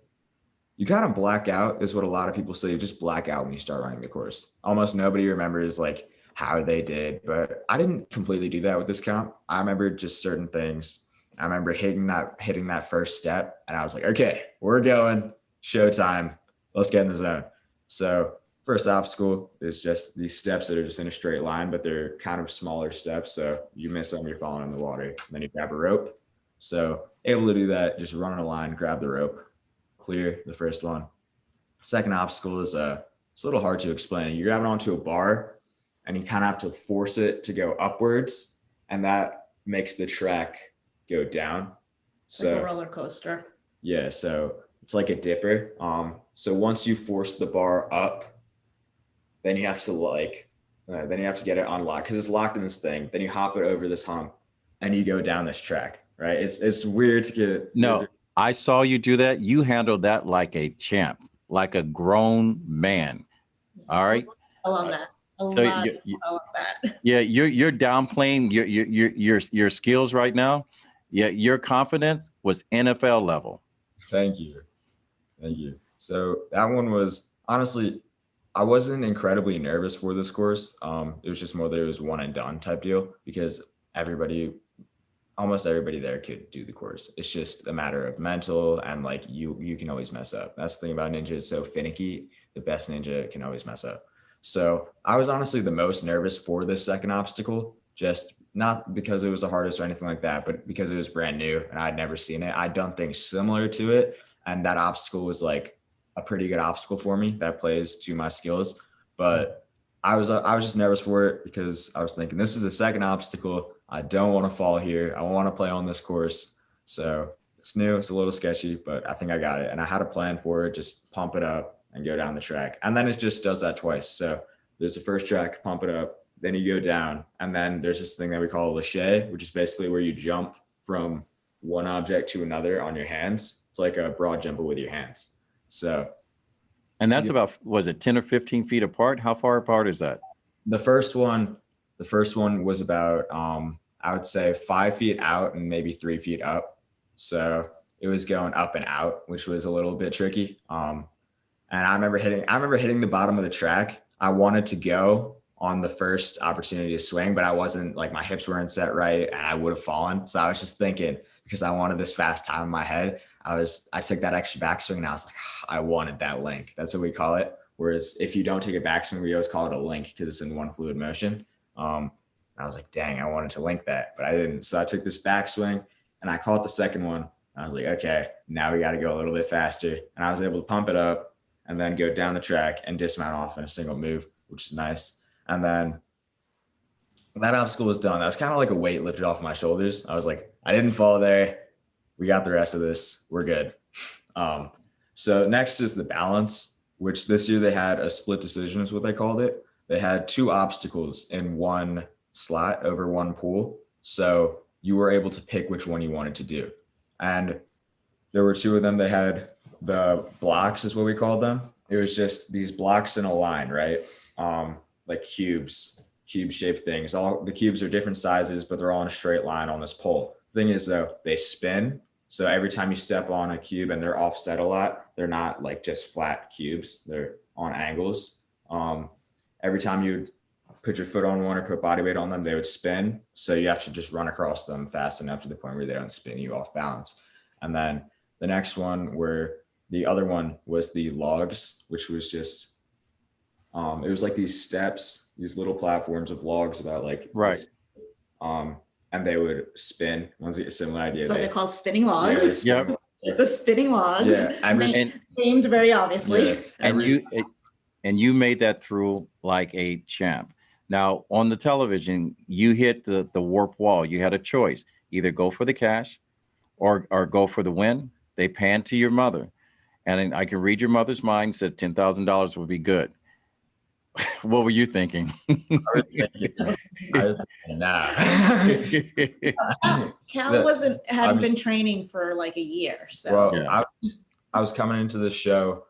you kind of black out is what a lot of people say. You just black out when you start running the course. Almost nobody remembers like how they did, but I didn't completely do that with this comp. I remember just certain things. I remember hitting that first step, and I was like, okay, we're going, showtime. Let's get in the zone. So first obstacle is just these steps that are just in a straight line, but they're kind of smaller steps. So you miss them, you're falling in the water. Then you grab a rope. So able to do that, just run on a line, grab the rope, clear the first one. Second obstacle is it's a little hard to explain. You're grabbing onto a bar, and you kind of have to force it to go upwards, and that makes the track go down. So like a roller coaster. Yeah, so it's like a dipper. So once you force the bar up, then you have to get it unlocked because it's locked in this thing. Then you hop it over this hump, and you go down this track. Right? It's weird to get. No, I saw you do that. You handled that like a champ, like a grown man. All right. I love that. Yeah, you're downplaying your skills right now. Yeah, your confidence was NFL level. Thank you. So that one was, honestly, I wasn't incredibly nervous for this course. It was just more that it was one and done type deal because almost everybody there could do the course. It's just a matter of mental and like you can always mess up. That's the thing about ninja. It's so finicky. The best ninja can always mess up. So I was honestly the most nervous for this second obstacle, just not because it was the hardest or anything like that, but because it was brand new and I'd never seen it. I'd done things similar to it. And that obstacle was like a pretty good obstacle for me that plays to my skills. But I was just nervous for it because I was thinking this is the second obstacle. I don't want to fall here. I want to play on this course. So it's new. It's a little sketchy, but I think I got it. And I had a plan for it. Just pump it up and go down the track. And then it just does that twice. So there's the first track, pump it up. Then you go down. And then there's this thing that we call a lache, which is basically where you jump from one object to another on your hands. It's like a broad jump with your hands. So. And that's about, was it 10 or 15 feet apart? How far apart is that? The first one was about, I would say 5 feet out and maybe 3 feet up. So it was going up and out, which was a little bit tricky. And I remember hitting the bottom of the track. I wanted to go on the first opportunity to swing, but I wasn't, like, my hips weren't set right and I would have fallen. So I was just thinking, because I wanted this fast time in my head, I took that extra backswing and I was like, I wanted that link. That's what we call it. Whereas if you don't take a backswing, we always call it a link because it's in one fluid motion. I was like, dang, I wanted to link that, but I didn't. So I took this backswing and I caught the second one. I was like, okay, now we got to go a little bit faster. And I was able to pump it up and then go down the track and dismount off in a single move, which is nice. And then that obstacle was done. That was kind of like a weight lifted off my shoulders. I was like, I didn't fall there. We got the rest of this. We're good. So next is the balance, which this year they had a split decision is what they called it. They had 2 obstacles in one slot over one pool. So you were able to pick which one you wanted to do. And there were 2 of them. They had the blocks is what we called them. It was just these blocks in a line, right? Like cube shaped things. All the cubes are different sizes, but they're all in a straight line on this pole. Thing is though, they spin. So every time you step on a cube and they're offset a lot, they're not like just flat cubes, they're on angles. Every time you put your foot on one or put body weight on them, they would spin. So you have to just run across them fast enough to the point where they don't spin you off balance. And then the next one, where the other one was the logs, which was just, it was like these steps, these little platforms of logs about like, right. And they would spin. Once a similar idea. So they're called spinning logs. Yeah. The spinning logs. Yeah. Named very obviously. Yeah, and you made that through like a champ. Now on the television, you hit the warp wall. You had a choice: either go for the cash, or go for the win. They panned to your mother, and I can read your mother's mind. Said $10,000 would be good. What were you thinking? I was thinking, nah. Cal hadn't been training for like a year. So well, yeah. I was coming into the show.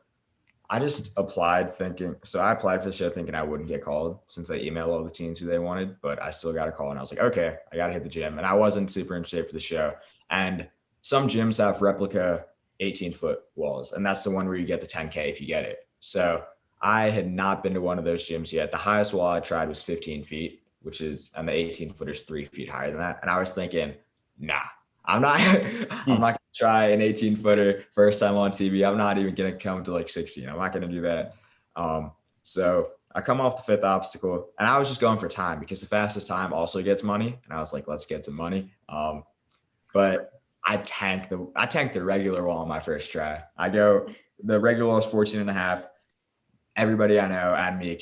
I just applied thinking, so I applied for the show thinking I wouldn't get called since they emailed all the teens who they wanted, but I still got a call and I was like, okay, I got to hit the gym. And I wasn't super in shape for the show. And some gyms have replica 18-foot walls, and that's the one where you get the 10K if you get it. So I had not been to one of those gyms yet. The highest wall I tried was 15 feet, and the 18-footer's 3 feet higher than that. And I was thinking, nah, I'm not going to try an 18-footer first time on TV. I'm not even going to come to like 16. I'm not going to do that. So I come off the 5th obstacle and I was just going for time because the fastest time also gets money. And I was like, let's get some money. But I tanked the regular wall on my first try. The regular wall is 14.5. Everybody I know and me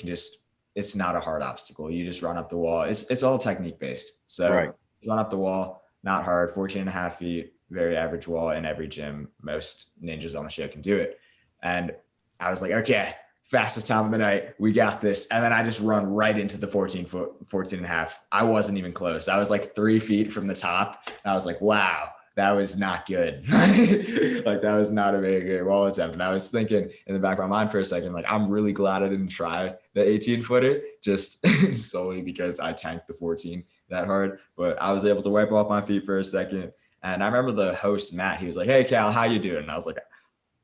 it's not a hard obstacle. You just run up the wall. It's all technique based. So right. Run up the wall, not hard, 14.5 feet, very average wall in every gym. Most ninjas on the show can do it. And I was like, okay, fastest time of the night. We got this. And then I just run right into the 14.5. I wasn't even close. I was like 3 feet from the top. And I was like, wow. That was not good. Like that was not a very good wall attempt. And I was thinking in the back of my mind for a second, like, I'm really glad I didn't try the 18-footer just solely because I tanked the 14 that hard. But I was able to wipe off my feet for a second. And I remember the host, Matt, he was like, hey, Cal, how you doing? And I was like,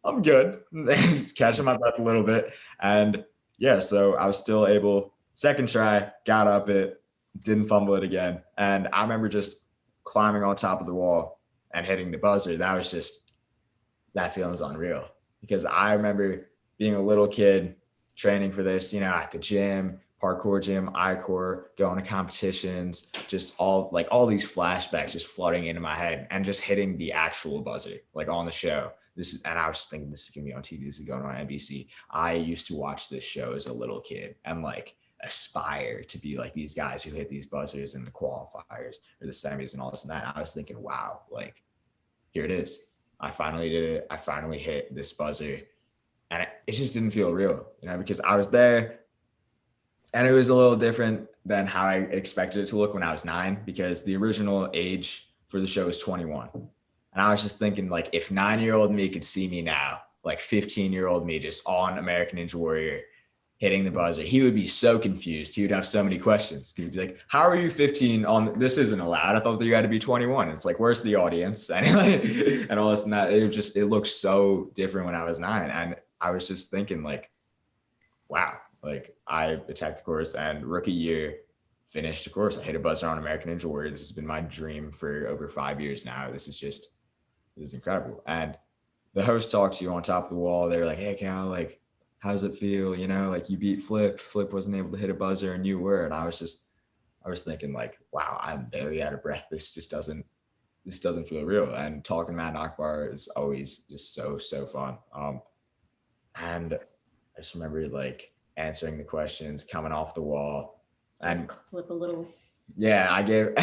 I'm good. Just catching my breath a little bit. And yeah, so I was still able, second try, got up it, didn't fumble it again. And I remember just climbing on top of the wall and hitting the buzzer. That feeling's unreal, because I remember being a little kid training for this, at the gym, parkour gym, I-Core, going to competitions, just all these flashbacks just flooding into my head and just hitting the actual buzzer, like on the show. And I was thinking, this is gonna be on TV, this is going on NBC. I used to watch this show as a little kid, and aspire to be like these guys who hit these buzzers in the qualifiers or the semis and all this and that. And I was thinking, wow, like, here it is. I finally did it. I finally hit this buzzer. And it just didn't feel real, you know, because I was there and it was a little different than how I expected it to look when I was 9, because the original age for the show is 21. And I was just thinking, like, if 9-year-old me could see me now, like 15-year-old me just on American Ninja Warrior hitting the buzzer, he would be so confused. He would have so many questions. He'd be like, how are you 15 on, this isn't allowed. I thought that you had to be 21. It's like, where's the audience? And all this and that. It looked so different when I was 9. And I was just thinking, like, wow, like, I attacked the course, and rookie year finished the course. I hit a buzzer on American Ninja Warrior. This has been my dream for over 5 years now. This is incredible. And the host talks to you on top of the wall. They're like, hey, Cal, like, how does it feel? You know, like, you beat Flip. Flip wasn't able to hit a buzzer and you were. And I was thinking, like, wow, I'm very out of breath. This doesn't feel real. And talking Matt Akbar is always just so fun. And I just remember, like, answering the questions, coming off the wall, and Flip a little. Yeah, I gave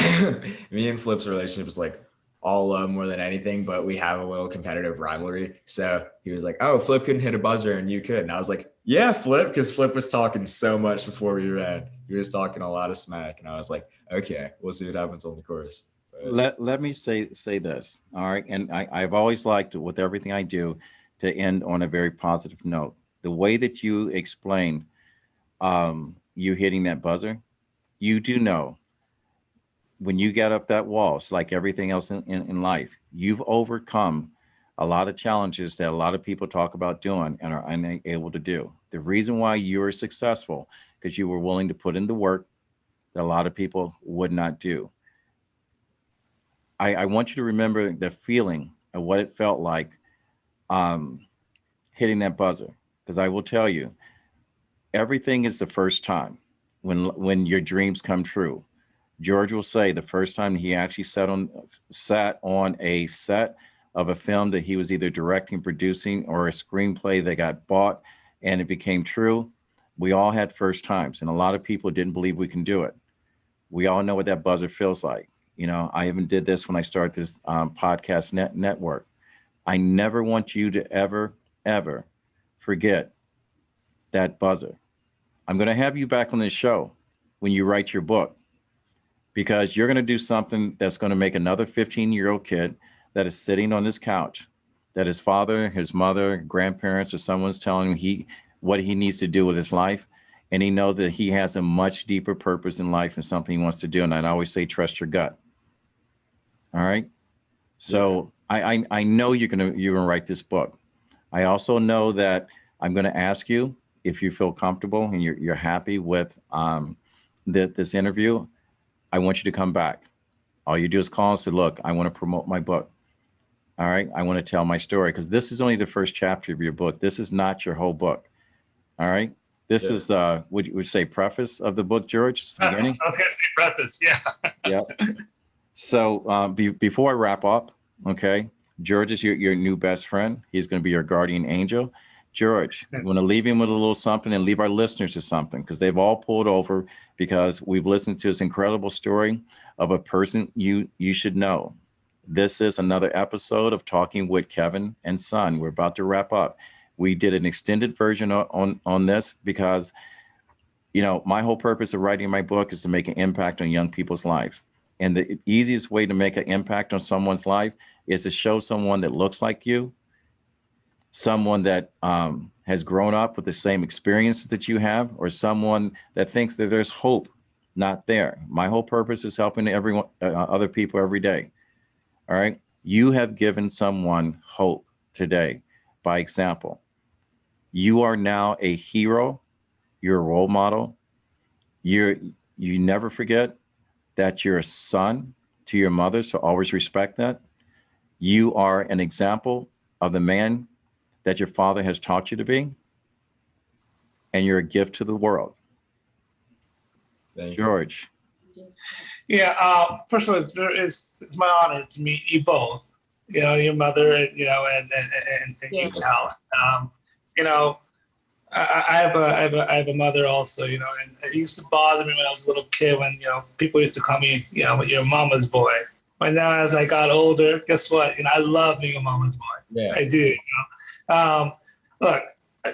me and Flip's relationship was like all love more than anything, but we have a little competitive rivalry. So he was like, oh, Flip couldn't hit a buzzer and you could. And I was like, yeah, Flip, because Flip was talking so much before we ran. He was talking a lot of smack. And I was like, okay, we'll see what happens on the course. Let me say this. All right. And I've always liked, with everything I do, to end on a very positive note. The way that you explained you hitting that buzzer, you do know when you get up that wall, it's like everything else in life. You've overcome a lot of challenges that a lot of people talk about doing and are unable to do. The reason why you were successful, because you were willing to put in the work that a lot of people would not do. I want you to remember the feeling of what it felt like hitting that buzzer, because I will tell you, everything is the first time when your dreams come true. George will say the first time he actually sat on a set of a film that he was either directing, producing, or a screenplay that got bought and it became true. We all had first times, and a lot of people didn't believe we can do it. We all know what that buzzer feels like. You know, I even did this when I started this podcast network. I never want you to ever forget that buzzer. I'm going to have you back on this show when you write your book, because you're going to do something that's going to make another 15-year-old kid that is sitting on this couch, that his father, his mother, grandparents, or someone's telling him what he needs to do with his life. And he knows that he has a much deeper purpose in life and something he wants to do. And I always say, trust your gut. All right. So yeah. I know you're going to write this book. I also know that I'm going to ask you, if you feel comfortable and you're happy with this interview, I want you to come back. All you do is call and say, look, I want to promote my book. All right. I want to tell my story, because this is only the first chapter of your book. This is not your whole book. All right. This is the, would you say preface of the book, George? The beginning? I was going to say preface. Yeah. Yeah. So before I wrap up, okay, George is your new best friend. He's going to be your guardian angel. George, I want to leave him with a little something and leave our listeners with something, because they've all pulled over because we've listened to this incredible story of a person you should know. This is another episode of Talking with Kevin and Son. We're about to wrap up. We did an extended version on this because, you know, my whole purpose of writing my book is to make an impact on young people's lives. And the easiest way to make an impact on someone's life is to show someone that looks like you, someone that has grown up with the same experiences that you have, or someone that thinks that there's hope not there. My whole purpose is helping everyone, other people every day. All right. You have given someone hope today by example. You are now a hero. You're a role model. You never forget that you're a son to your mother, so always respect that. You are an example of the man that your father has taught you to be, and you're a gift to the world. George. Yeah, first of all, it's my honor to meet you both. You know, your mother, and you, Cal. You know, I have a mother also, you know, and it used to bother me when I was a little kid when, you know, people used to call me, you know, your mama's boy. But now as I got older, guess what? You know, I love being a mama's boy. Yeah. I do, you know. Look,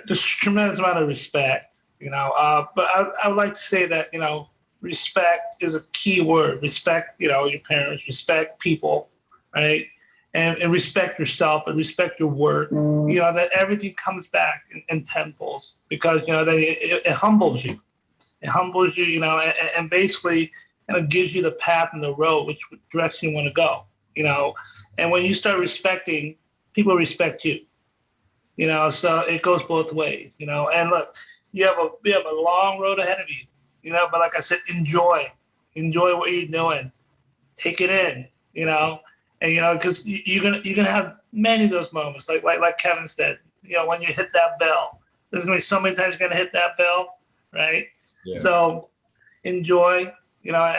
just tremendous amount of respect, you know, but I would like to say that, you know, respect is a key word. Respect, you know, your parents, respect people, right? And respect yourself and respect your work. You know, that everything comes back in tenfolds because, you know, it humbles you. It humbles you, you know, and basically, you know, gives you the path and the road, which direction you want to go, you know. And when you start respecting, people respect you, you know, so it goes both ways, you know. And look, you have a long road ahead of you, you know, but like I said, enjoy what you're doing, take it in, you know. And you know, because you're gonna have many of those moments, like Kevin said, you know, when you hit that bell. There's gonna be so many times you're gonna hit that bell, right? Yeah. So enjoy. You know,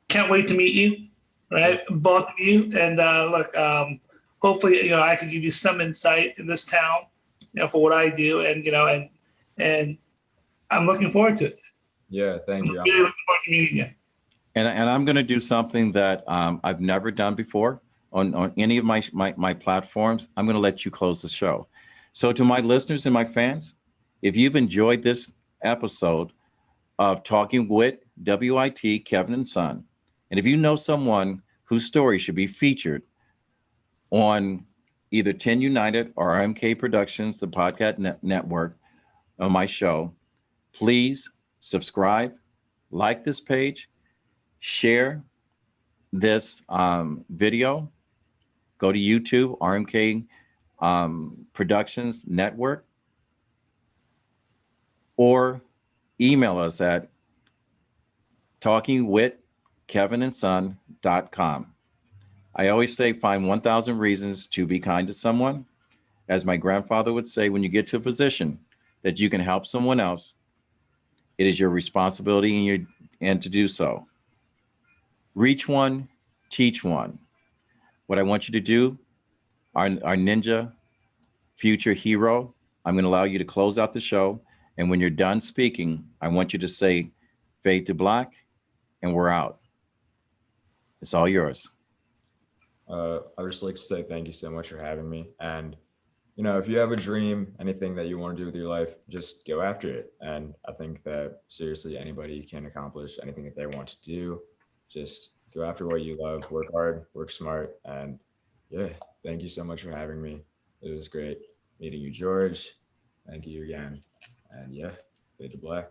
can't wait to meet you, right? Both of you. And look, hopefully, you know, I can give you some insight in this town, you know, for what I do, and you know, and I'm looking forward to it. Yeah, thank you. I'm really looking forward to meeting you. And I'm going to do something that I've never done before on any of my platforms. I'm going to let you close the show. So to my listeners and my fans, if you've enjoyed this episode of Talking with WIT, Kevin and Son, and if you know someone whose story should be featured on either 10 United or RMK Productions, the podcast network on my show, please subscribe, like this page, share this video, go to YouTube, RMK Productions Network, or email us at talkingwithkevinandson.com. I always say find 1,000 reasons to be kind to someone. As my grandfather would say, when you get to a position that you can help someone else, it is your responsibility and to do so. Reach one, teach one. What I want you to do, our ninja future hero, I'm going to allow you to close out the show. And when you're done speaking, I want you to say fade to black and we're out. It's all yours. I would just like to say thank you so much for having me. And, you know, if you have a dream, anything that you want to do with your life, just go after it. And I think that seriously, anybody can accomplish anything that they want to do. Just go after what you love, work hard, work smart. And yeah, thank you so much for having me. It was great meeting you, George. Thank you again. And yeah, fade to black.